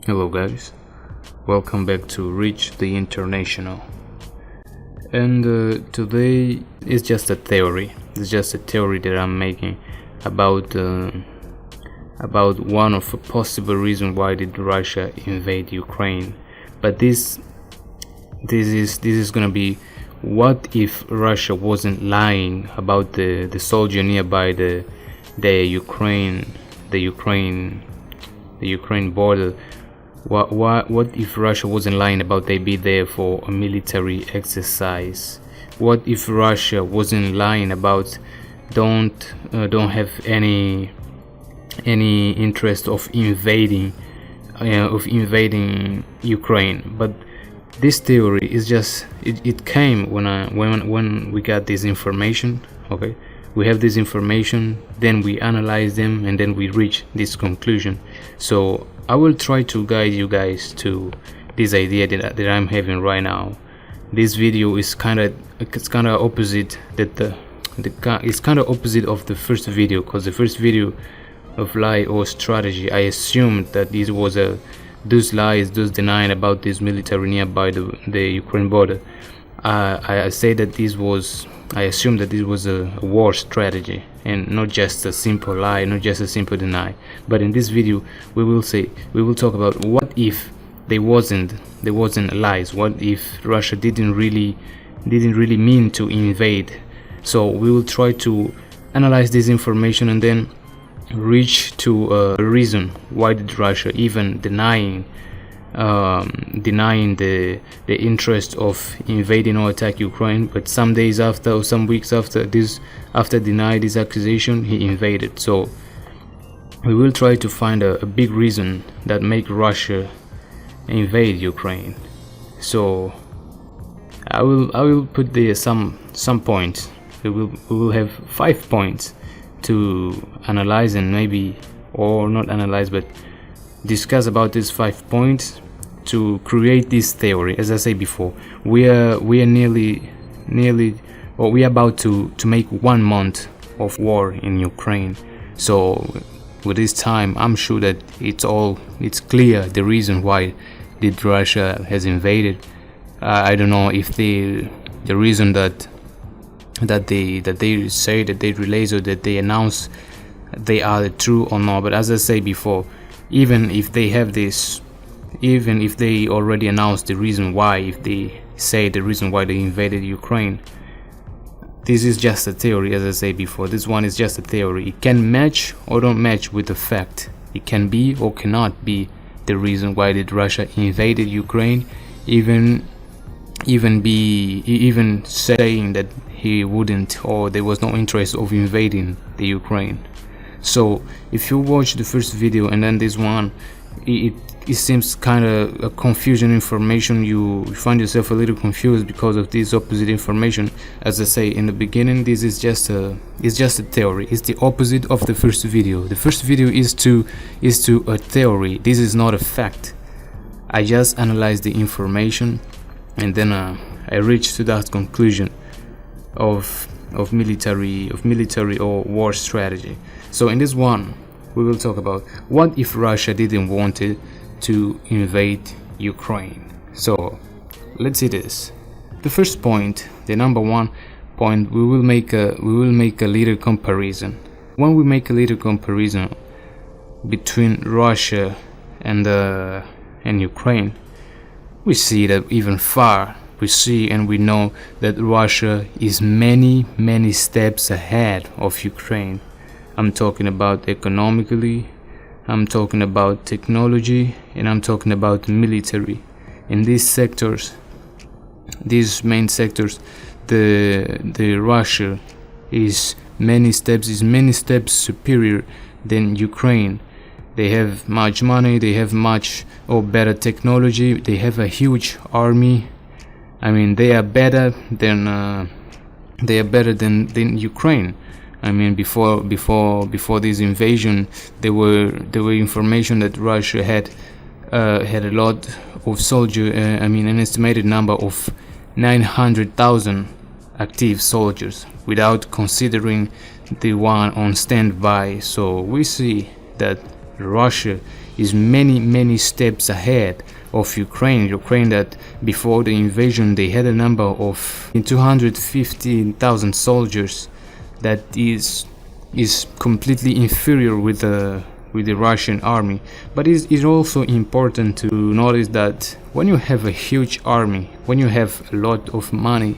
Hello guys, welcome back to Reach the International. And today is just a theory. It's just a theory that I'm making about one of a possible reason why did Russia invade Ukraine. But this is gonna be, what if Russia wasn't lying about the soldier nearby the Ukraine border? What if Russia wasn't lying about they be there for a military exercise? What if Russia wasn't lying about don't have any interest of invading Ukraine? But this theory is just it came when we got this information. Okay, we have this information, then we analyze them, and then we reach this conclusion. So I will try to guide you guys to this idea that I'm having right now. This video is kind of opposite it's kind of opposite of the first video, because the first video of lie or strategy, I assumed that this was those lies, those denying about this military nearby the Ukraine border. I assumed that this was a war strategy and not just a simple lie, not just a simple deny. But in this video we will talk about what if there wasn't lies. What if Russia didn't really mean to invade? So we will try to analyze this information and then reach to a reason why did Russia even denying the interest of invading or attack Ukraine, but some days after or some weeks after denying this accusation, he invaded. So we will try to find a big reason that make Russia invade Ukraine. So I will put there some points. We will have 5 points to analyze, and maybe, or not analyze, but discuss about these 5 points to create this theory. As I said before, we are nearly or we are about to make 1 month of war in Ukraine. So with this time, I'm sure that it's clear the reason why did Russia has invaded. I don't know if the reason that they say, that they release, or that they announce, they are true or not. But as I say before, even if they already announced the reason why, if they say the reason why they invaded Ukraine, this is just a theory. As I say before, this one is just a theory. It can match or don't match with the fact. It can be or cannot be the reason why did Russia invaded Ukraine, even saying that he wouldn't, or there was no interest of invading the Ukraine. So if you watch the first video and then this one, it seems kind of a confusion information. You find yourself a little confused because of this opposite information. As I say in the beginning, this is just a theory. It's the opposite of the first video. The first video is to a theory. This is not a fact. I just analyzed the information, and then I reached to that conclusion of military or war strategy. So in this one, we will talk about what if Russia didn't want to invade Ukraine. So let's see this. The first point, the number 1 point, we will make a little comparison. When we make a little comparison between Russia and Ukraine, we see that even far. We see and we know that Russia is many steps ahead of Ukraine. I'm talking about economically, I'm talking about technology, and I'm talking about military. In these sectors, these main sectors, the Russia is many steps superior than Ukraine. They have much money, they have much or better technology, they have a huge army. I mean, they are better than Ukraine. I mean, before this invasion, there were information that Russia had a lot of soldiers. An estimated number of 900,000 active soldiers, without considering the one on standby. So we see that Russia is many steps ahead of Ukraine that before the invasion they had a number of 250,000 soldiers that is completely inferior with the Russian army. But it's also important to notice that when you have a huge army, when you have a lot of money,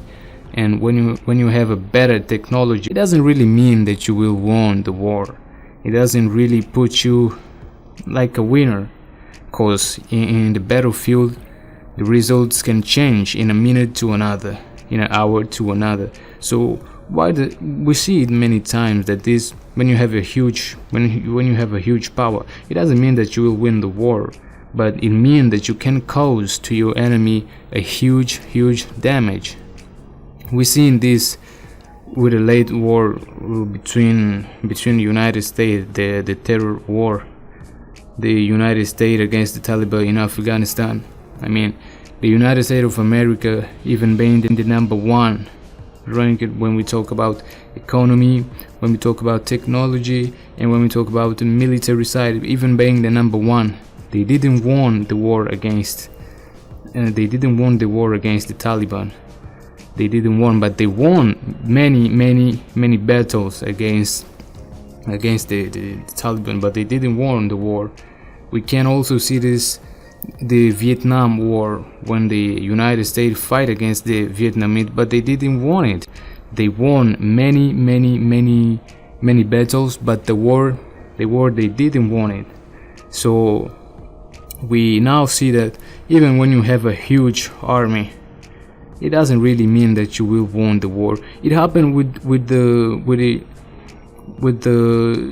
and when you have a better technology, it doesn't really mean that you will win the war. It doesn't really put you like a winner, because in the battlefield the results can change in a minute to another, in an hour to another. So we see it many times that this, when you have a huge power, it doesn't mean that you will win the war, but it means that you can cause to your enemy a huge damage. We seen this with the late war between the United States, the terror war, the United States against the Taliban in Afghanistan. I mean, the United States of America even being the number one ranked when we talk about economy, when we talk about technology, and when we talk about the military side, even being the number one. They didn't won the war against the Taliban. They didn't won, but they won many battles against the Taliban, but they didn't won the war. We can also see this, the Vietnam War, when the United States fight against the Vietnamese, but they didn't won it. They won many battles, but the war they didn't won it. So we now see that even when you have a huge army, it doesn't really mean that you will win the war. It happened with the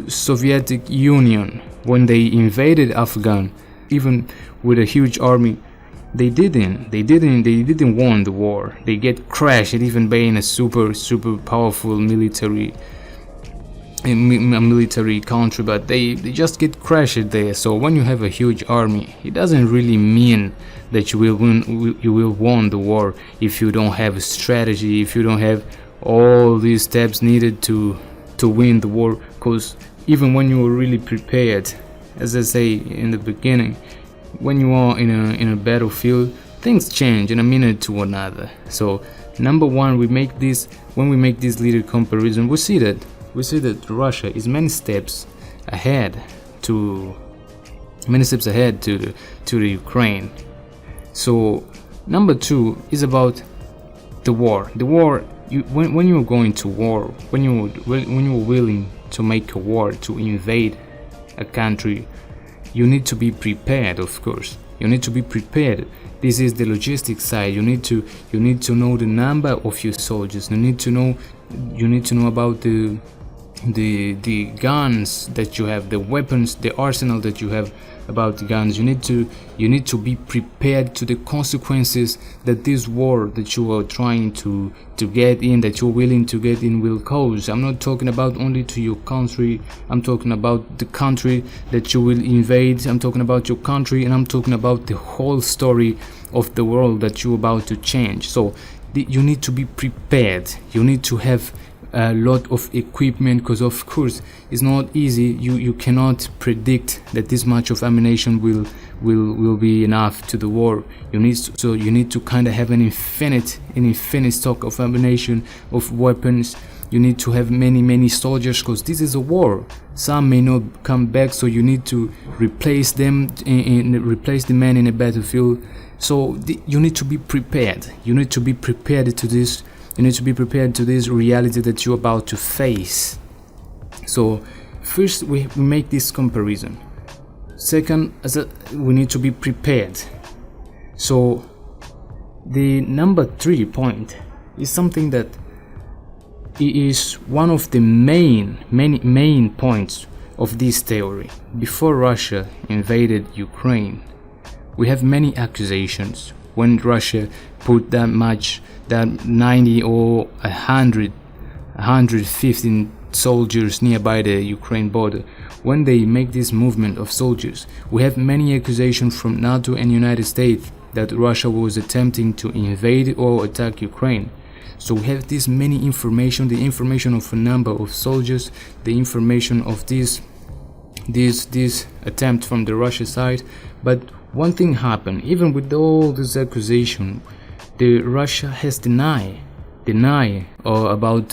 Soviet Union when they invaded Afghanistan. Even with a huge army, they didn't win the war. They get crashed, even being a super powerful military country, but they just get crashed there. So when you have a huge army, it doesn't really mean that you will win the war if you don't have a strategy, if you don't have all these steps needed to win the war. Because even when you are really prepared, as I say in the beginning, when you are in a battlefield, things change in a minute to another. So number one, when we make this little comparison, we see that Russia is many steps ahead to the Ukraine. So number two is about the war. The war, when you're going to war, when you're willing to make a war, to invade a country, you need to be prepared. Of course, you need to be prepared. This is the logistics side. You need to know the number of your soldiers. You need to know about the guns that you have, the weapons, the arsenal that you have, about the guns. You need to be prepared to the consequences that this war that you are trying to get in, that you're willing to get in, will cause. I'm not talking about only to your country. I'm talking about the country that you will invade. I'm talking about your country, and I'm talking about the whole story of the world that you're about to change. So you need to be prepared. You need to have a lot of equipment, because of course it's not easy. You cannot predict that this much of ammunition will be enough to the war. You need to kind of have an infinite stock of ammunition, of weapons. You need to have many soldiers, because this is a war. Some may not come back, so you need to replace them replace the men in a battlefield. So you need to be prepared. You need to be prepared to this. You need to be prepared to this reality that you're about to face. So first we make this comparison. Second, we need to be prepared. So the number 3 point is something that is one of the main points of this theory. Before Russia invaded Ukraine, we have many accusations. When Russia put that 90 or 115 soldiers nearby the Ukraine border, when they make this movement of soldiers, we have many accusations from NATO and United States that Russia was attempting to invade or attack Ukraine. So we have this many information, the information of a number of soldiers, the information of this this attempt from the Russia side. But one thing happened. Even with all this accusation, the Russia has denied about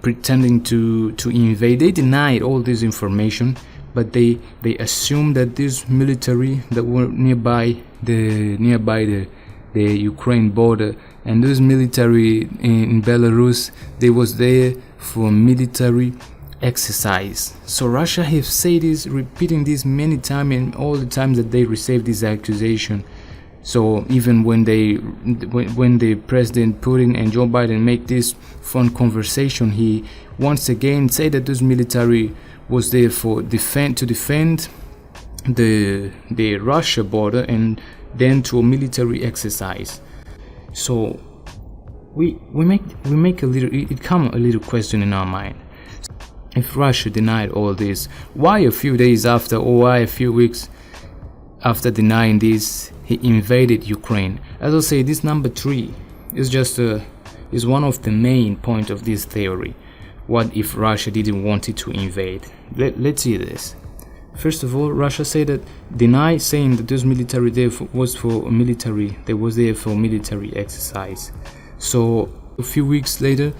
pretending to invade. They denied all this information, but they assumed that this military that were nearby the Ukraine border, and this military in Belarus, they was there for military exercise. So Russia have said this, repeating this many times, and all the times that they received this accusation. So even when the President Putin and Joe Biden make this phone conversation, he once again said that this military was there for defend the Russia border, and then to a military exercise. So we make a little, it come a little question in our mind. If Russia denied all this, why a few days after, or why a few weeks after denying this, he invaded Ukraine? As I say, this number 3 is just is one of the main point of this theory. What if Russia didn't want it to invade? Let's see this. First of all, Russia said that saying that this military there was for military. They was there for military exercise. So a few weeks later,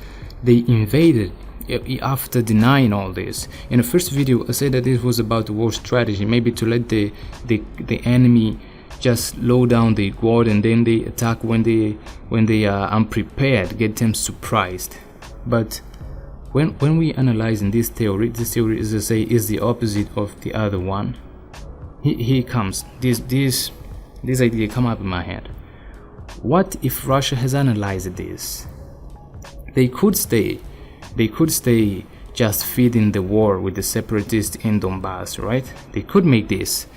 they invaded. After denying all this, in the first video I said that this was about the war strategy, maybe to let the enemy just slow down the guard, and then they attack when they are unprepared, get them surprised. But when we analyzing this theory is to say is the opposite of the other one. Here comes this idea come up in my head. What if Russia has analyzed this? They could stay just feeding the war with the separatists in Donbass, right? They could make this,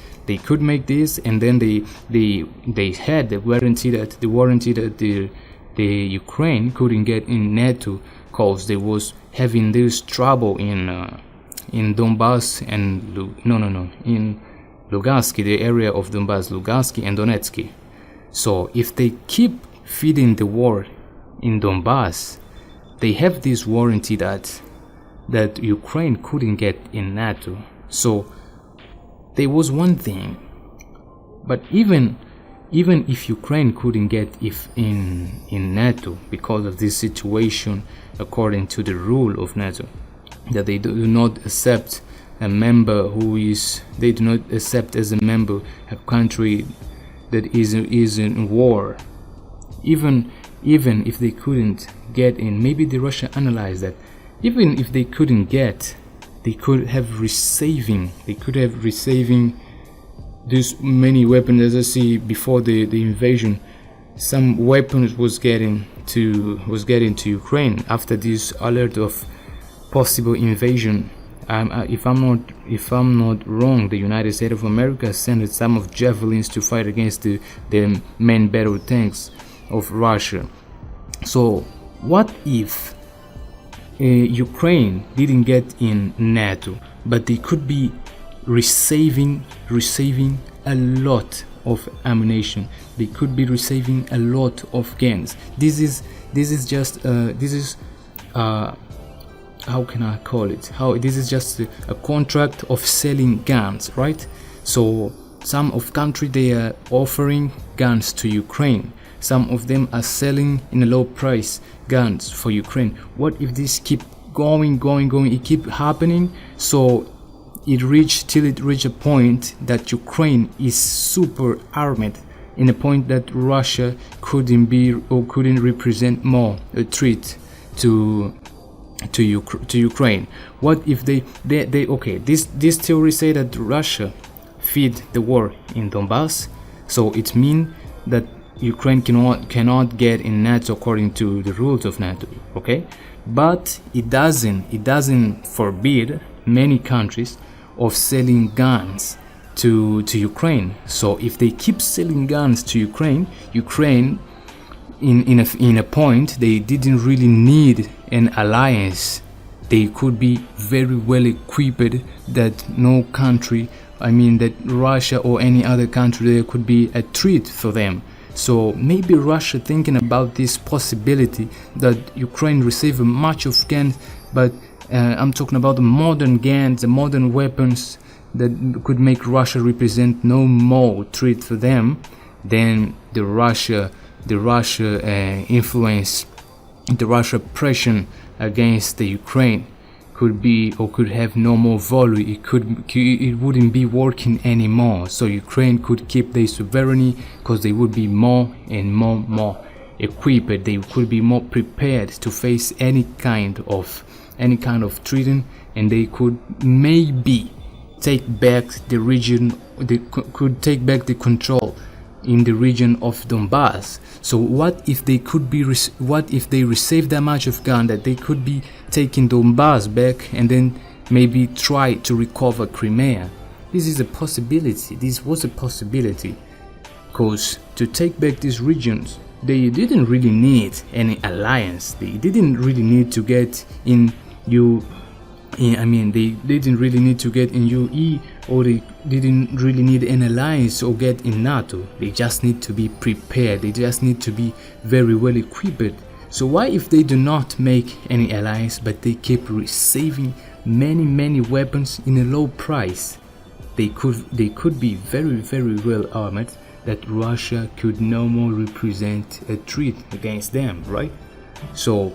and then they had the warranty that the Ukraine couldn't get in NATO, cause they was having this trouble in Donbass and in Lugansk, the area of Donbass, Lugansk and Donetsk. So if they keep feeding the war in Donbass, they have this warranty that Ukraine couldn't get in NATO. So there was one thing. But even if Ukraine couldn't get in NATO because of this situation, according to the rule of NATO, that they do not accept a member they do not accept as a member a country that is in war. Even if they couldn't get in, maybe the Russia analyzed that even if they couldn't get, they could have receiving this many weapons. As I see before the invasion, some weapons was getting to Ukraine after this alert of possible invasion. If I'm not wrong, the United States of America sent some of javelins to fight against the main battle tanks of Russia. So what if Ukraine didn't get in NATO, but they could be receiving a lot of ammunition? They could be receiving a lot of guns. This is how can I call it? This is just a contract of selling guns, right? So some of country they are offering guns to Ukraine. Some of them are selling in a low price guns for Ukraine. What if this keep going, it keep happening? So it reached a point that Ukraine is super armed, in a point that Russia couldn't represent more a threat to Ukraine. What if they okay, this theory say that Russia feed the war in Donbass, so it means that Ukraine cannot get in NATO according to the rules of NATO, okay? But it doesn't forbid many countries of selling guns to Ukraine. So if they keep selling guns to Ukraine in a point they didn't really need an alliance. They could be very well equipped that no country, that Russia or any other country there could be a threat for them. So maybe Russia thinking about this possibility that Ukraine receive much of guns, but I'm talking about the modern guns, the modern weapons that could make Russia represent no more threat for them, then the Russia influence, the Russia pressure against the Ukraine could be, or could have no more value. It wouldn't be working anymore. So Ukraine could keep their sovereignty because they would be more and more equipped. They could be more prepared to face any kind of threat, and they could maybe take back the region. They could take back the control in the region of Donbass. So what if they could be what if they receive that much of gun that they could be taking Donbass back and then maybe try to recover Crimea? This is a possibility. This was a possibility, because to take back these regions, they didn't really need any alliance. They didn't really need to get in they didn't really need to get in UE, or they didn't really need an alliance or get in NATO. They just need to be prepared. They just need to be very well equipped. So why, if they do not make any alliance but they keep receiving many weapons in a low price, they could be very well armed, that Russia could no more represent a threat against them, right? So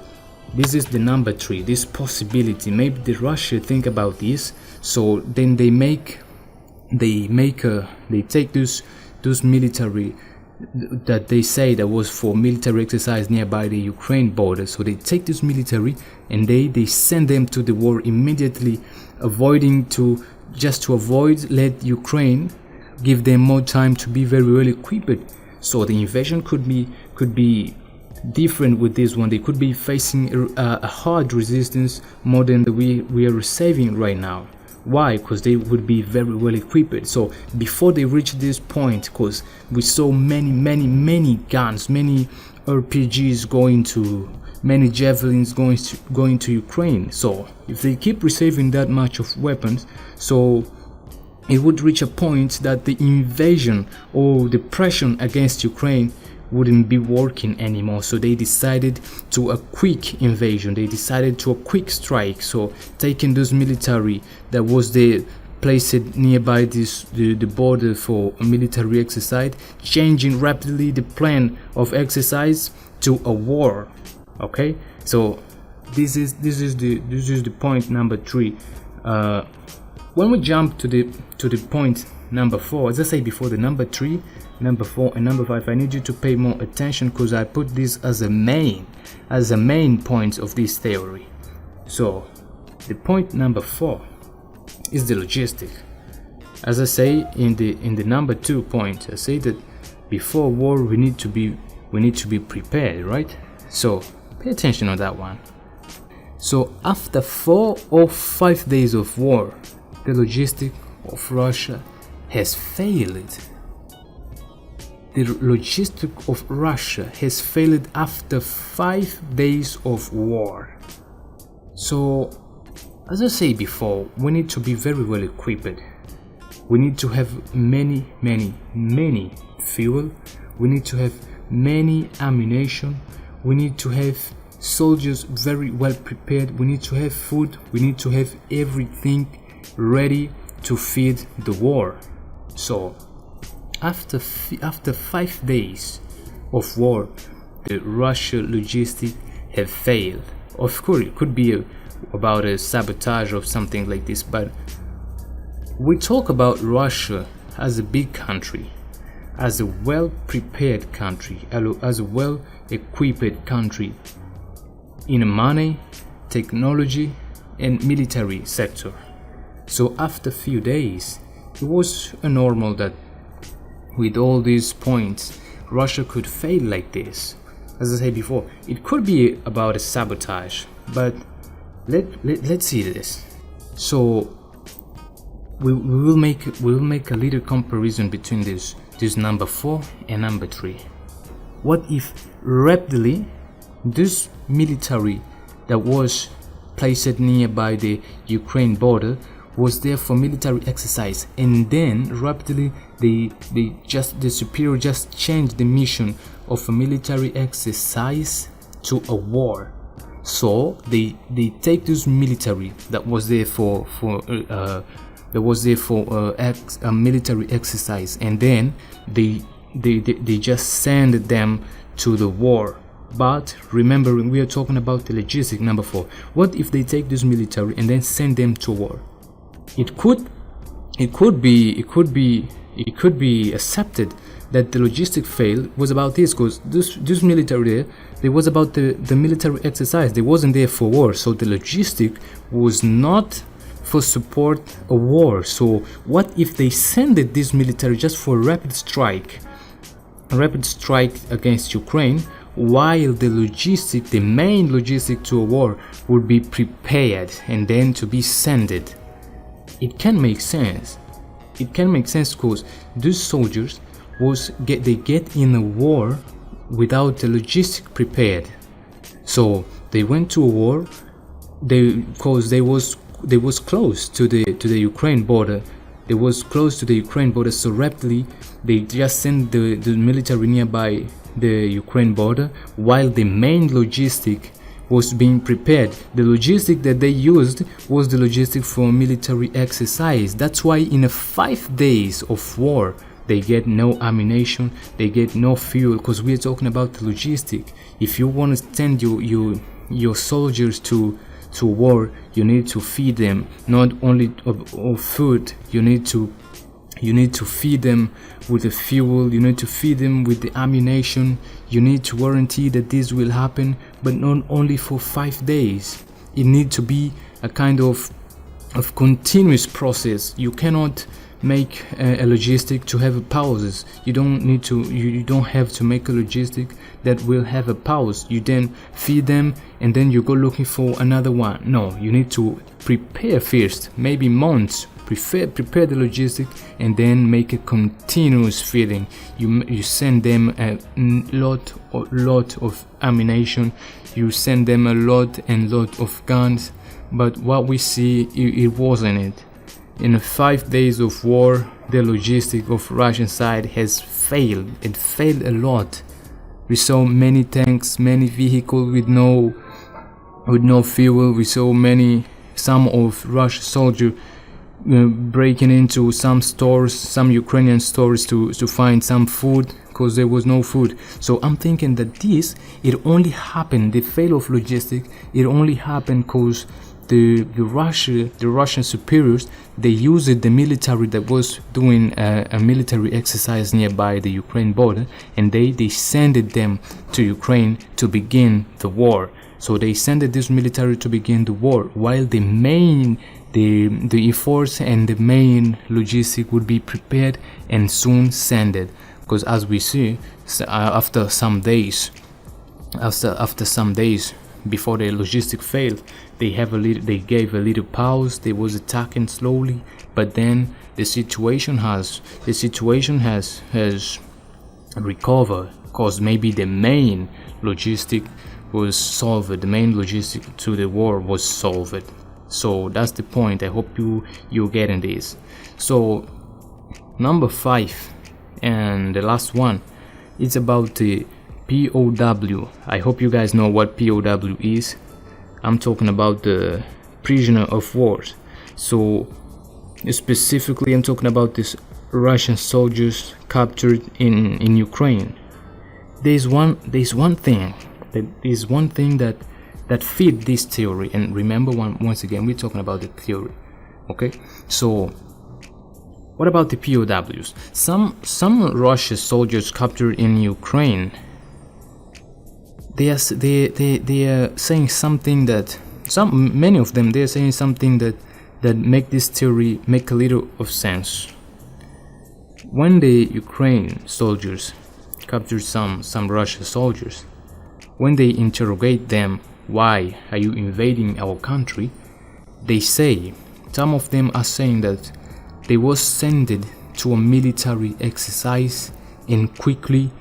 this is the number 3, this possibility. Maybe the Russia think about this, so then they take those military that they say that was for military exercise nearby the Ukraine border. So they take this military and they send them to the war immediately, just to avoid let Ukraine give them more time to be very well equipped. So the invasion could be different with this one. They could be facing a hard resistance more than we are receiving right now. Why? Because they would be very well equipped. So before they reach this point, because we saw many guns, many RPGs going to, many javelins going to Ukraine. So if they keep receiving that much of weapons, so it would reach a point that the invasion or the pressure against Ukraine wouldn't be working anymore. So they decided to a quick invasion. They decided to a quick strike. So taking those military that was there, placed nearby the border for a military exercise, changing rapidly the plan of exercise to a war. Okay, so this is the point number 3. When we jump to the point number 4, as I say before, the number 3, number 4 and number 5, I need you to pay more attention, because I put this as a main point of this theory. So the point number 4 is the logistic. As I say in the number 2 point, I say that before war we need to be prepared, right? So pay attention on that one. So after 4 or 5 days of war, the logistic of Russia has failed. The logistic of Russia has failed after 5 days of war. So, as I said before, we need to be very well equipped. We need to have many fuel. We need to have many ammunition. We need to have soldiers very well prepared. We need to have food. We need to have everything ready to feed the war. So after 5 days of war, the Russian logistics have failed. Of course, it could be about a sabotage or something like this, but we talk about Russia as a big country, as a well-prepared country, as a well-equipped country in money, technology, and military sector. So after a few days, it was normal that with all these points, Russia could fail like this. As I said before, it could be about a sabotage, but let's see this. So we will make a little comparison between this number 4 and number 3. What if rapidly this military that was placed nearby the Ukraine border was there for military exercise, and then rapidly the superior just changed the mission of a military exercise to a war. So they take this military that was there for They was there for a military exercise, and then they just send them to the war. But remembering, we are talking about the logistic. Number 4, what if they take this military and then send them to war? It could be accepted that the logistic fail was about this, because this military there was about the military exercise. They wasn't there for war, so the logistic was not for support a war. So what if they send this military just for a rapid strike against Ukraine, while the main logistic to a war would be prepared and then to be sent? It can make sense. It can make sense because these soldiers they get in a war without the logistic prepared. So they went to a war because they was close to the Ukraine border. They was close to the Ukraine border, so rapidly they just sent the military nearby the Ukraine border, while the main logistic was being prepared. The logistic that they used was the logistic for military exercise. That's why in 5 days of war they get no ammunition, they get no fuel, because we're talking about the logistic. If you want to send your soldiers to war, you need to feed them not only of food. You need to feed them with the fuel, you need to feed them with the ammunition. You need to guarantee that this will happen, but not only for 5 days. It needs to be a kind of continuous process. You cannot make a logistic to have pauses. You don't have to make a logistic that will have a pause. You then feed them and then you go looking for another one. No, you need to prepare first, maybe months. Prepare the logistic and then make a continuous feeding. You send them a lot of ammunition. You send them a lot of guns. But what we see, it wasn't it. In 5 days of war, the logistic of Russian side has failed. It failed a lot. We saw many tanks, many vehicles with no fuel. We saw some of Russian soldiers breaking into some stores, some Ukrainian stores to find some food, because there was no food. So I'm thinking that it only happened, the fail of logistic, it only happened because the Russian superiors, they used the military that was doing a military exercise nearby the Ukraine border, and they sent them to Ukraine to begin the war. So they sent this military to begin the war, while the efforts and the main logistic would be prepared and soon sent it. Because as we see, after some days before the logistic failed, they gave a little pause. They was attacking slowly, but then the situation has recovered, because maybe the main logistic was solved. The main logistic to the war was solved. So that's the point. I hope you're getting this. So number 5 and the last one, it's about the POW. I hope you guys know what POW is. I'm talking about the prisoner of war. So specifically, I'm talking about these Russian soldiers captured in Ukraine. There's one thing that fit this theory. And remember, once again, we're talking about the theory. Okay, so what about the POWs? Some Russian soldiers captured in Ukraine, they are saying something that many of them, they are saying something that make this theory make a little of sense. When the Ukraine soldiers captured some Russian soldiers, when they interrogate them, why are you invading our country, they say, some of them are saying that they was sent to a military exercise, and quickly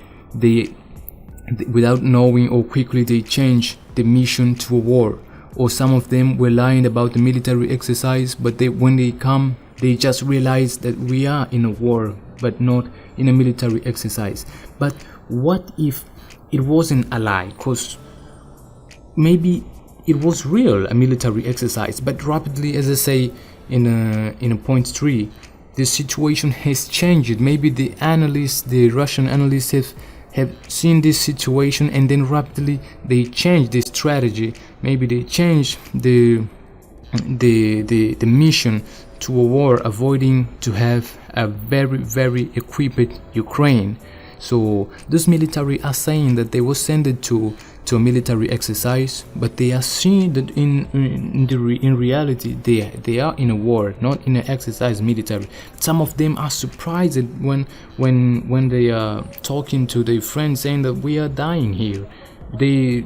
without knowing, or quickly they changed the mission to a war. Or some of them were lying about the military exercise, but when they come, they just realize that we are in a war, but not in a military exercise. But what if it wasn't a lie? Because maybe it was real, a military exercise, but rapidly, as I say, in a point 3, the situation has changed. Maybe the analysts, the Russian analysts have seen this situation, and then rapidly they changed the strategy. Maybe they changed the mission to a war, avoiding to have a very equipped Ukraine. So those military are saying that they were sent to a military exercise, but they are seeing that in reality they are in a war, not in an exercise military. Some of them are surprised when they are talking to their friends, saying that we are dying here. They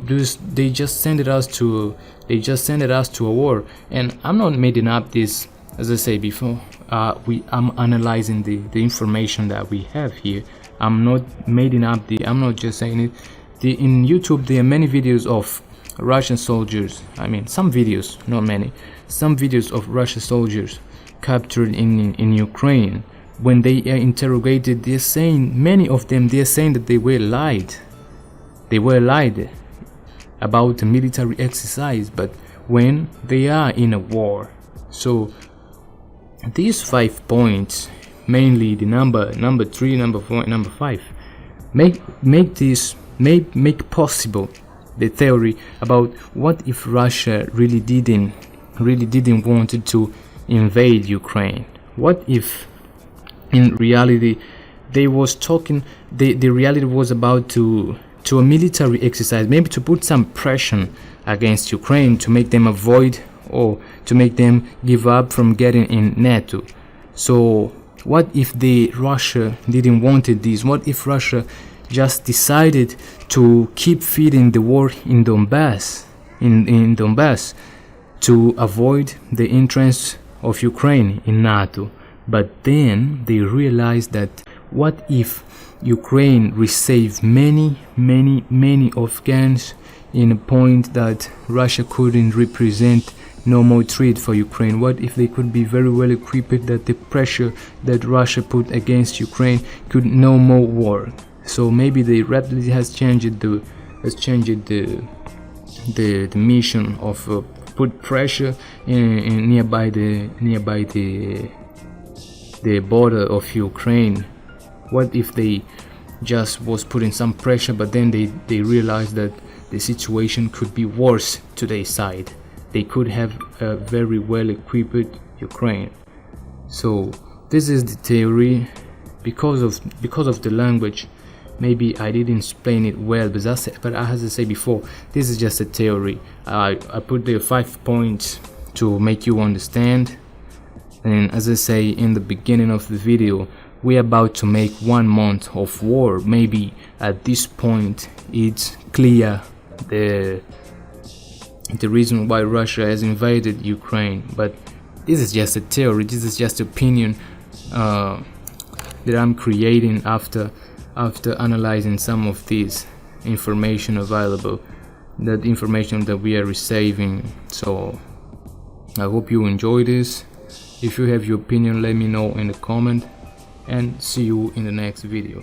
just sent us to a war. And I'm not making up this, as I say before. I'm analyzing the information that we have here. I'm not making up I'm not just saying it. In YouTube there are many videos of Russian soldiers, I mean some videos, not many, some videos of Russian soldiers captured in Ukraine. When they are interrogated, they're saying, many of them, they're saying that they were lied about a military exercise, but when they are in a war. So these 5 points, mainly the number 3, number 4, and number 5, make possible the theory about what if Russia really didn't wanted to invade Ukraine. What if in reality they was talking, the reality was about to a military exercise, maybe to put some pressure against Ukraine, to make them avoid or to make them give up from getting in NATO. So what if Russia didn't wanted this? What if Russia just decided to keep feeding the war in Donbass, in Donbass, to avoid the entrance of Ukraine in NATO? But then they realized that what if Ukraine received many Afghans in a point that Russia couldn't represent no more threat for Ukraine? What if they could be very well equipped, that the pressure that Russia put against Ukraine could no more work? So maybe they rapidly has changed the mission of put pressure in nearby the border of Ukraine. What if they just was putting some pressure, but then they realized that the situation could be worse to their side? They could have a very well equipped Ukraine. So this is the theory. Because of the language, maybe I didn't explain it well, but as I said before, this is just a theory. I put the 5 points to make you understand. And as I say in the beginning of the video, we're about to make 1 month of war. Maybe at this point it's clear the reason why Russia has invaded Ukraine. But this is just a theory, this is just opinion that I'm creating after analyzing some of this information available, that information that we are receiving. So I hope you enjoy this. If you have your opinion, let me know in the comment, and see you in the next video.